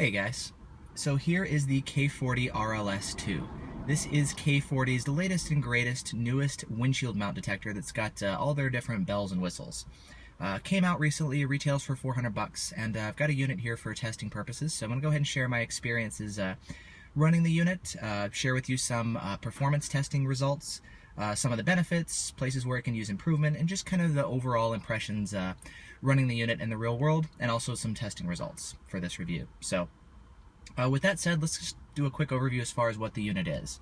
Hey guys, so here is the K40 RLS2. This is K40's latest and greatest, newest windshield mount detector that's got all their different bells and whistles. Came out recently, retails for 400 bucks, and I've got a unit here for testing purposes, so I'm going to go ahead and share my experiences running the unit, share with you some performance testing results, some of the benefits, places where it can use improvement, and just kind of the overall impressions running the unit in the real world, and also some testing results for this review. So with that said, let's just do a quick overview as far as what the unit is.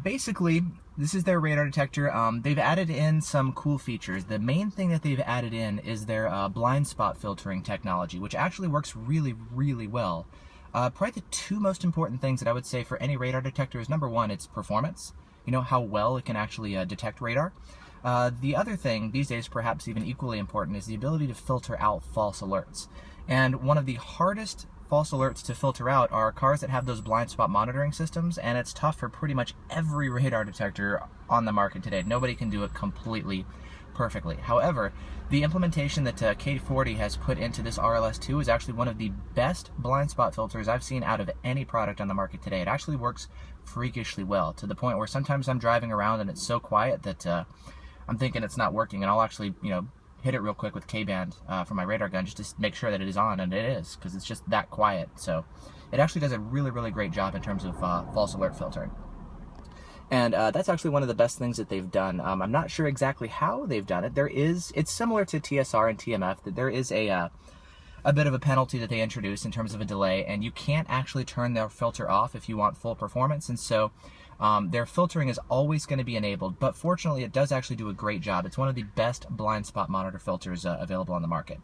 Basically, this is their radar detector. They've added in some cool features. The main thing that they've added in is their blind spot filtering technology, which actually works really, really well. Probably the two most important things that I would say for any radar detector is, number one, its performance. You know, how well it can actually detect radar. The other thing, these days perhaps even equally important, is the ability to filter out false alerts. And one of the hardest false alerts to filter out are cars that have those blind spot monitoring systems, and it's tough for pretty much every radar detector on the market today. Nobody can do it completely perfectly. However, the implementation that K40 has put into this RLS2 is actually one of the best blind spot filters I've seen out of any product on the market today. It actually works freakishly well, to the point where sometimes I'm driving around and it's so quiet that I'm thinking it's not working, and I'll actually, hit it real quick with K-band for my radar gun just to make sure that it is on, and it is, because it's just that quiet. So it actually does a really, really great job in terms of false alert filtering. And that's actually one of the best things that they've done. I'm not sure exactly how they've done it. It's similar to TSR and TMF, that there is a bit of a penalty that they introduce in terms of a delay, and you can't actually turn their filter off if you want full performance, and so their filtering is always going to be enabled, but fortunately it does actually do a great job. It's one of the best blind spot monitor filters available on the market.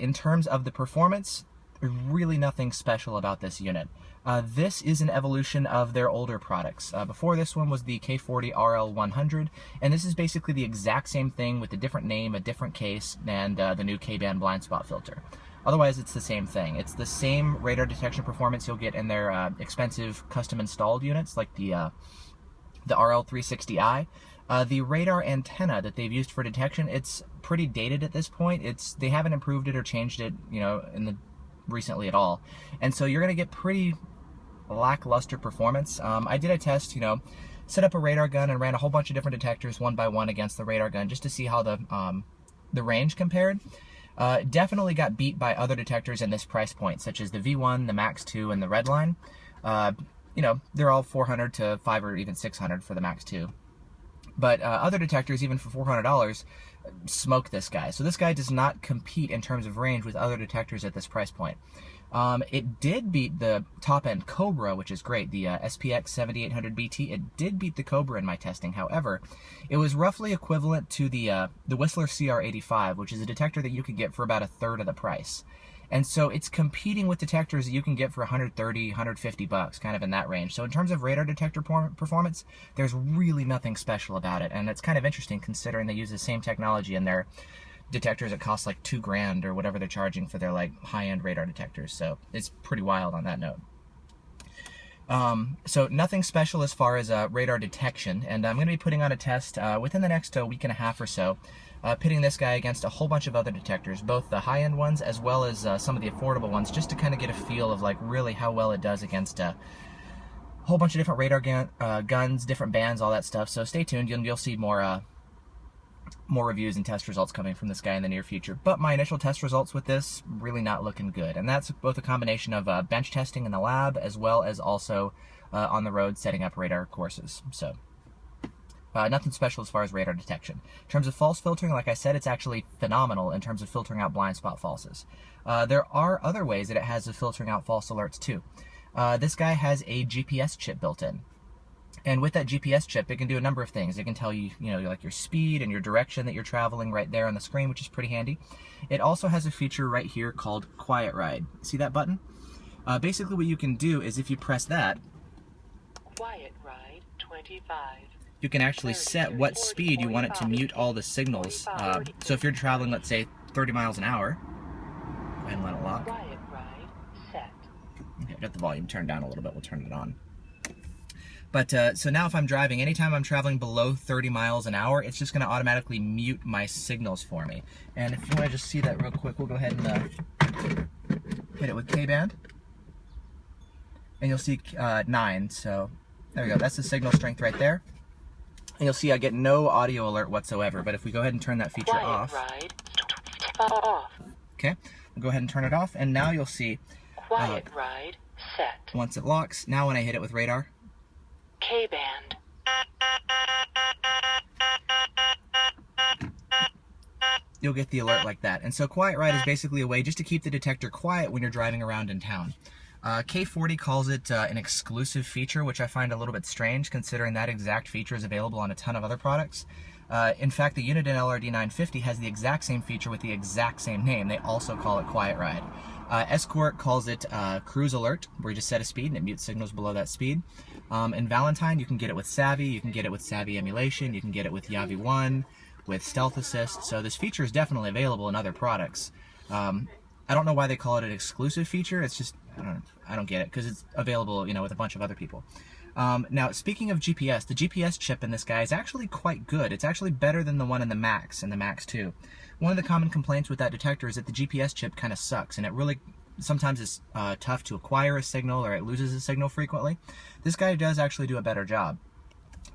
In terms of the performance, there's really nothing special about this unit. This is an evolution of their older products. Before this one was the K40 RL100, and this is basically the exact same thing with a different name, a different case, and the new K-band blind spot filter. Otherwise, it's the same thing. It's the same radar detection performance you'll get in their expensive custom installed units like the RL360i. The radar antenna that they've used for detection, it's pretty dated at this point. They haven't improved it or changed it, recently at all. And so you're going to get pretty lackluster performance. I did a test, set up a radar gun and ran a whole bunch of different detectors one by one against the radar gun just to see how the range compared. Definitely got beat by other detectors in this price point, such as the V1, the Max 2, and the Redline. They're all 400 to 5 or even 600 for the Max 2. But other detectors, even for $400, smoke this guy. So this guy does not compete in terms of range with other detectors at this price point. It did beat the top-end Cobra, which is great, the SPX 7800BT. It did beat the Cobra in my testing. However, it was roughly equivalent to the Whistler CR85, which is a detector that you can get for about a third of the price. And so it's competing with detectors that you can get for 130, 150 bucks, kind of in that range. So in terms of radar detector performance, there's really nothing special about it. And it's kind of interesting considering they use the same technology in their detectors that cost like $2,000 or whatever they're charging for their like high-end radar detectors. So it's pretty wild on that note. So nothing special as far as radar detection, and I'm going to be putting on a test within the next week and a half or so, pitting this guy against a whole bunch of other detectors, both the high-end ones as well as some of the affordable ones, just to kind of get a feel of like really how well it does against a whole bunch of different radar guns, different bands, all that stuff. So stay tuned, you'll see more reviews and test results coming from this guy in the near future. But my initial test results with this, really not looking good. And that's both a combination of bench testing in the lab as well as also on the road setting up radar courses. So nothing special as far as radar detection. In terms of false filtering, like I said, it's actually phenomenal in terms of filtering out blind spot falses. There are other ways that it has of filtering out false alerts too. This guy has a GPS chip built in. And with that GPS chip, it can do a number of things. It can tell you, like your speed and your direction that you're traveling right there on the screen, which is pretty handy. It also has a feature right here called Quiet Ride. See that button? Basically what you can do is if you press that, Quiet Ride 25. You can actually set what speed you want it to mute all the signals. So if you're traveling, let's say, 30 miles an hour, go ahead and let it lock. Quiet Ride set. Okay, got the volume turned down a little bit. We'll turn it on. But so now if I'm driving, anytime I'm traveling below 30 miles an hour, it's just going to automatically mute my signals for me. And if you want to just see that real quick, we'll go ahead and hit it with K-band. and you'll see 9. So there we go. That's the signal strength right there. And you'll see I get no audio alert whatsoever. But if we go ahead and turn that feature off, Quiet ride off. okay, we'll go ahead and turn it off, and now you'll see Quiet ride set. once it locks. Now when I hit it with radar, K-band. you'll get the alert like that. And so quiet ride is basically a way just to keep the detector quiet when you're driving around in town. K40 calls it an exclusive feature, which I find a little bit strange considering that exact feature is available on a ton of other products. In fact, the Uniden LRD 950 has the exact same feature with the exact same name. They also call it quiet ride. Escort calls it cruise alert, where you just set a speed and it mutes signals below that speed. In Valentine, you can get it with Savvy, you can get it with Savvy emulation, you can get it with Yavi 1, with Stealth Assist, so this feature is definitely available in other products. I don't know why they call it an exclusive feature. It's just, I don't get it, because it's available, with a bunch of other people. Now, speaking of GPS, the GPS chip in this guy is actually quite good. It's actually better than the one in the Max and the Max 2. One of the common complaints with that detector is that the GPS chip kind of sucks, and it really sometimes is tough to acquire a signal, or it loses a signal frequently. This guy does actually do a better job.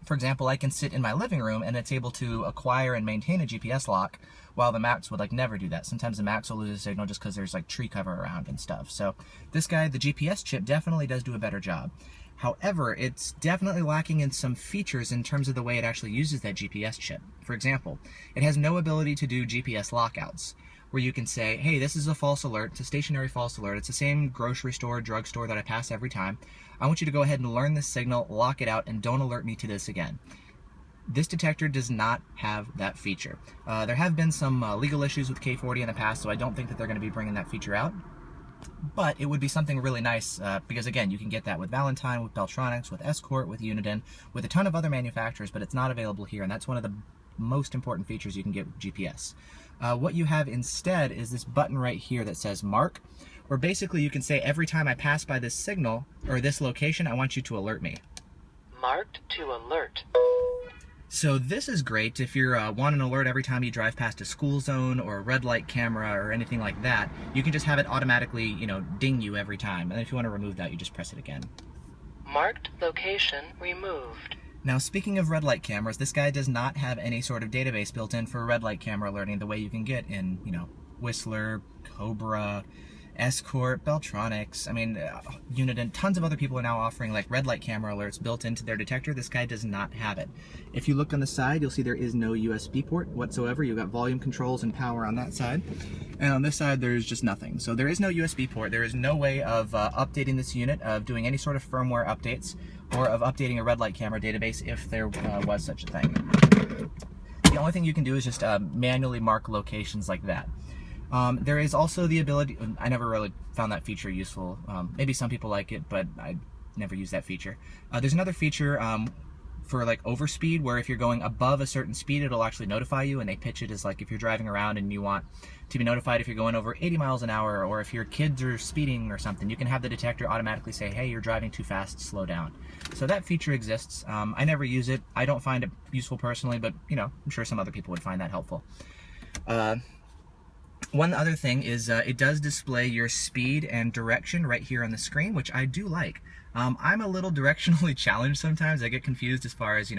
For example, I can sit in my living room and it's able to acquire and maintain a GPS lock, while the Max would never do that. Sometimes the Max will lose a signal just because there's tree cover around and stuff. So this guy, the GPS chip, definitely does do a better job. However, it's definitely lacking in some features in terms of the way it actually uses that GPS chip. For example, it has no ability to do GPS lockouts, where you can say, hey, this is a false alert, it's a stationary false alert, it's the same grocery store, drugstore that I pass every time. I want you to go ahead and learn this signal, lock it out, and don't alert me to this again. This detector does not have that feature. There have been some legal issues with K40 in the past, so I don't think that they're going to be bringing that feature out. But it would be something really nice, because again, you can get that with Valentine, with Beltronics, with Escort, with Uniden, with a ton of other manufacturers, but it's not available here, and that's one of the most important features you can get with GPS. What you have instead is this button right here that says mark, where basically you can say every time I pass by this signal, or this location, I want you to alert me. Marked to alert. So this is great if you want an alert every time you drive past a school zone or a red light camera or anything like that. You can just have it automatically, ding you every time. And if you want to remove that, you just press it again. Marked location removed. Now, speaking of red light cameras, this guy does not have any sort of database built in for red light camera alerting the way you can get in, Whistler, Cobra, Escort, Beltronics, Uniden. Tons of other people are now offering red light camera alerts built into their detector. This guy does not have it. If you look on the side, you'll see there is no USB port whatsoever. You've got volume controls and power on that side. And on this side, there's just nothing. So there is no USB port. There is no way of updating this unit, of doing any sort of firmware updates, or of updating a red light camera database if there was such a thing. The only thing you can do is just manually mark locations like that. There is also the ability, I never really found that feature useful. Maybe some people like it, but I never use that feature. There's another feature for overspeed, where if you're going above a certain speed, it'll actually notify you, and they pitch it as if you're driving around and you want to be notified if you're going over 80 miles an hour, or if your kids are speeding or something, you can have the detector automatically say, hey, you're driving too fast, slow down. So that feature exists. I never use it. I don't find it useful personally, but I'm sure some other people would find that helpful. One other thing is it does display your speed and direction right here on the screen, which I do like. I'm a little directionally challenged sometimes. I get confused as far as,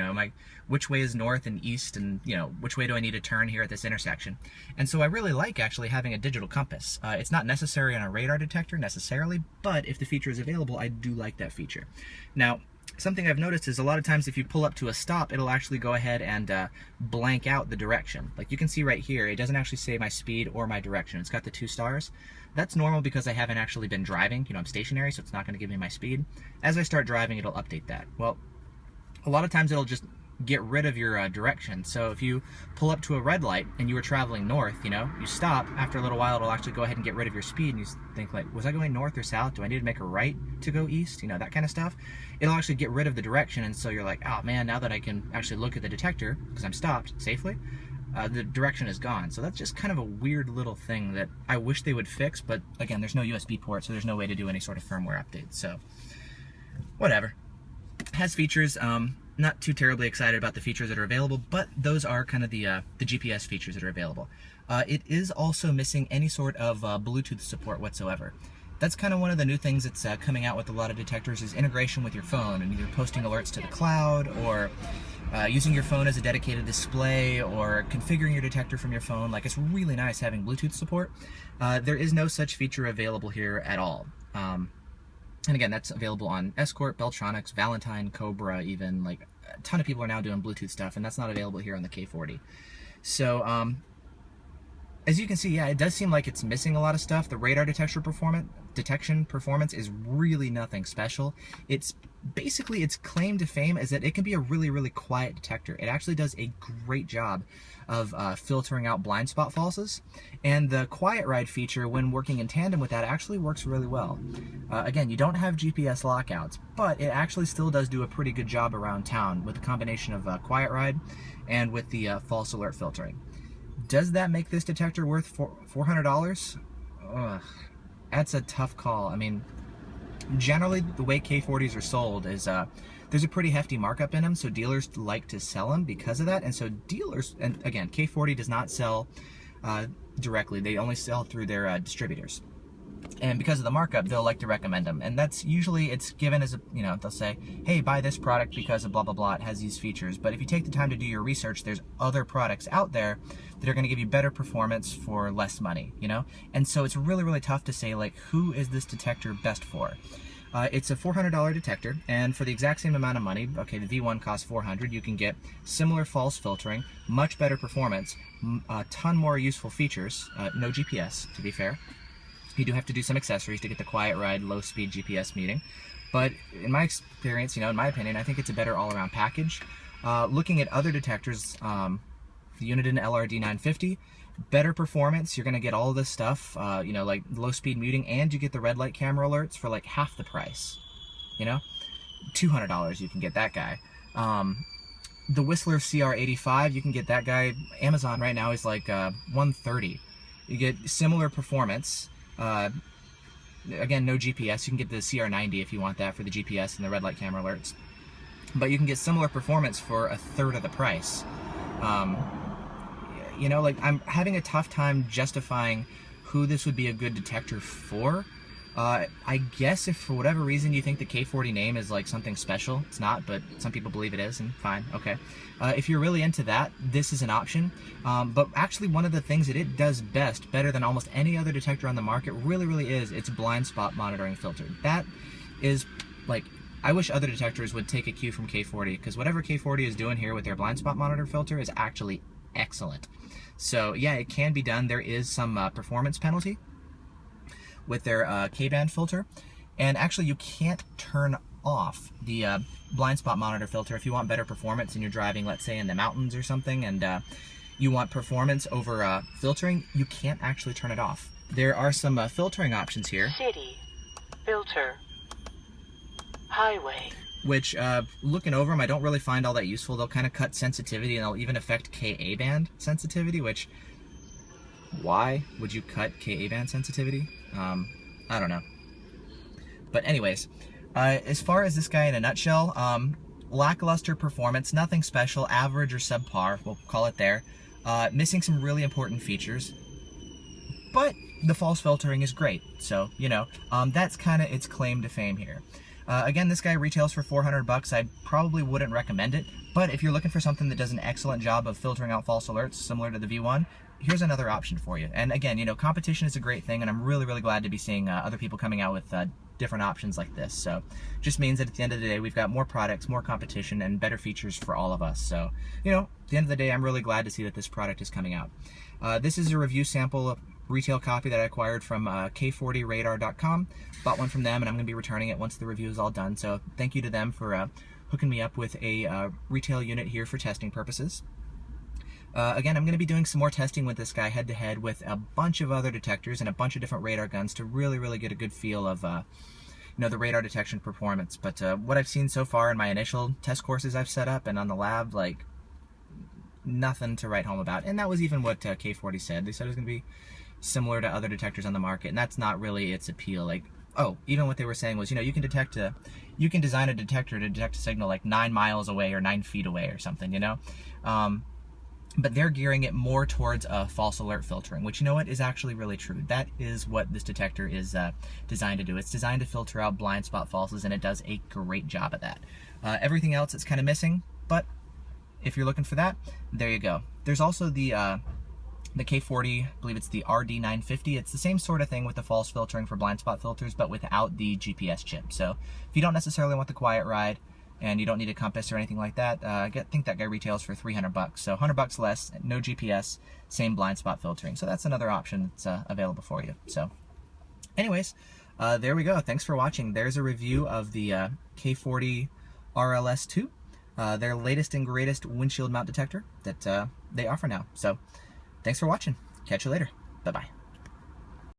which way is north and east, and, which way do I need to turn here at this intersection. And so I really like actually having a digital compass. It's not necessary on a radar detector necessarily, but if the feature is available, I do like that feature. Now, something I've noticed is a lot of times if you pull up to a stop, it'll actually go ahead and blank out the direction. Like you can see right here, it doesn't actually say my speed or my direction. It's got the 2 stars. That's normal because I haven't actually been driving. I'm stationary, so it's not going to give me my speed. As I start driving, it'll update that. Well, a lot of times it'll just get rid of your direction. So if you pull up to a red light and you were traveling north, you stop, after a little while it'll actually go ahead and get rid of your speed, and you think was I going north or south? Do I need to make a right to go east? That kind of stuff. It'll actually get rid of the direction, and so you're like, oh man, now that I can actually look at the detector, because I'm stopped safely, the direction is gone. So that's just kind of a weird little thing that I wish they would fix, but again, there's no USB port, so there's no way to do any sort of firmware update. So whatever. It has features. Not too terribly excited about the features that are available, but those are kind of the GPS features that are available. It is also missing any sort of Bluetooth support whatsoever. that's kind of one of the new things that's coming out with a lot of detectors is integration with your phone, and either posting alerts to the cloud, or using your phone as a dedicated display, or configuring your detector from your phone. Like, it's really nice having Bluetooth support. There is no such feature available here at all. And again, that's available on Escort, Beltronics, Valentine, Cobra, even. Like, a ton of people are now doing Bluetooth stuff, and that's not available here on the K40. So, as you can see, yeah, it does seem like it's missing a lot of stuff. The radar detection performance is really nothing special. It's basically, its claim to fame is that it can be a really, really quiet detector. It actually does a great job of filtering out blind spot falses, and the quiet ride feature, when working in tandem with that, actually works really well. Again, you don't have GPS lockouts, but it actually still does do a pretty good job around town with a combination of quiet ride and with the false alert filtering. Does that make this detector worth $400? Ugh, that's a tough call. I mean, generally the way K40s are sold is there's a pretty hefty markup in them, so dealers like to sell them because of that. And so dealers, and again, K40 does not sell directly. They only sell through their distributors. And because of the markup, they'll like to recommend them. And that's usually, it's given as a, you know, they'll say, hey, buy this product because of blah, blah, blah, it has these features. But if you take the time to do your research, there's other products out there that are going to give you better performance for less money, you know? And so it's really, really tough to say, like, who is this detector best for? It's a $400 detector, and for the exact same amount of money, okay, the V1 costs $400, you can get similar false filtering, much better performance, a ton more useful features, no GPS, to be fair. You do have to do some accessories to get the quiet ride, low-speed GPS meeting. But in my experience, you know, in my opinion, I think it's a better all-around package. Looking at other detectors, the Uniden LRD 950, better performance. You're going to get all this stuff, you know, like low-speed muting, and you get the red light camera alerts for like half the price. You know, $200 you can get that guy. The Whistler CR85, you can get that guy. Amazon right now is like $130. You get similar performance. Again, no GPS. You can get the CR90 if you want that for the GPS and the red light camera alerts. But you can get similar performance for a third of the price. You know, like, I'm having a tough time justifying who this would be a good detector for. I guess if for whatever reason you think the K40 name is like something special, it's not, but some people believe it is, and fine, okay. If you're really into that, this is an option. But actually, one of the things that it does best, better than almost any other detector on the market, really is its blind spot monitoring filter. That is, like, I wish other detectors would take a cue from K40, because whatever K40 is doing here with their blind spot monitor filter is actually excellent. So yeah, it can be done. There is some performance penalty with their K-band filter, and actually you can't turn off the blind spot monitor filter if you want better performance and you're driving, let's say, in the mountains or something, and you want performance over filtering. You can't actually turn it off. There are some filtering options here. City. Filter. Highway. Which, looking over them, I don't really find all that useful. They'll kind of cut sensitivity, and they'll even affect Ka-band sensitivity, which, why would you cut Ka-band sensitivity? I don't know. But anyways, as far as this guy in a nutshell, lackluster performance, nothing special, average or subpar, we'll call it there. Missing some really important features, but the false filtering is great. So, you know, that's kind of its claim to fame here. Again, this guy retails for $400. I probably wouldn't recommend it, but if you're looking for something that does an excellent job of filtering out false alerts similar to the V1, here's another option for you. And again, you know, competition is a great thing, and I'm really glad to be seeing other people coming out with different options like this. So just means that at the end of the day, we've got more products, more competition, and better features for all of us. So, you know, at the end of the day, I'm really glad to see that this product is coming out. This is a review sample, retail copy that I acquired from K40radar.com. Bought one from them, and I'm going to be returning it once the review is all done. So thank you to them for hooking me up with a retail unit here for testing purposes. Again, I'm going to be doing some more testing with this guy head-to-head with a bunch of other detectors and a bunch of different radar guns to really get a good feel of you know, the radar detection performance. But what I've seen so far in my initial test courses I've set up and on the lab, like, nothing to write home about. And that was even what K40 said. They said it was going to be similar to other detectors on the market, and that's not really its appeal. Like, oh, even what they were saying was, you know, you can design a detector to detect a signal like 9 miles away or 9 feet away or something, you know. but they're gearing it more towards false alert filtering, which, you know what, is actually really true. That is what this detector is designed to do. It's designed to filter out blind spot falses, and it does a great job of that. Everything else is kind of missing, but if you're looking for that, there you go. There's also the K40, I believe it's the RD950. It's the same sort of thing with the false filtering for blind spot filters, but without the GPS chip. So if you don't necessarily want the quiet ride, and you don't need a compass or anything like that, I think that guy retails for 300 bucks. So 100 bucks less, no GPS, same blind spot filtering. So that's another option that's available for you. So anyways, there we go. Thanks for watching. There's a review of the K40 RLS2, their latest and greatest windshield mount detector that they offer now. So thanks for watching. Catch you later. Bye-bye.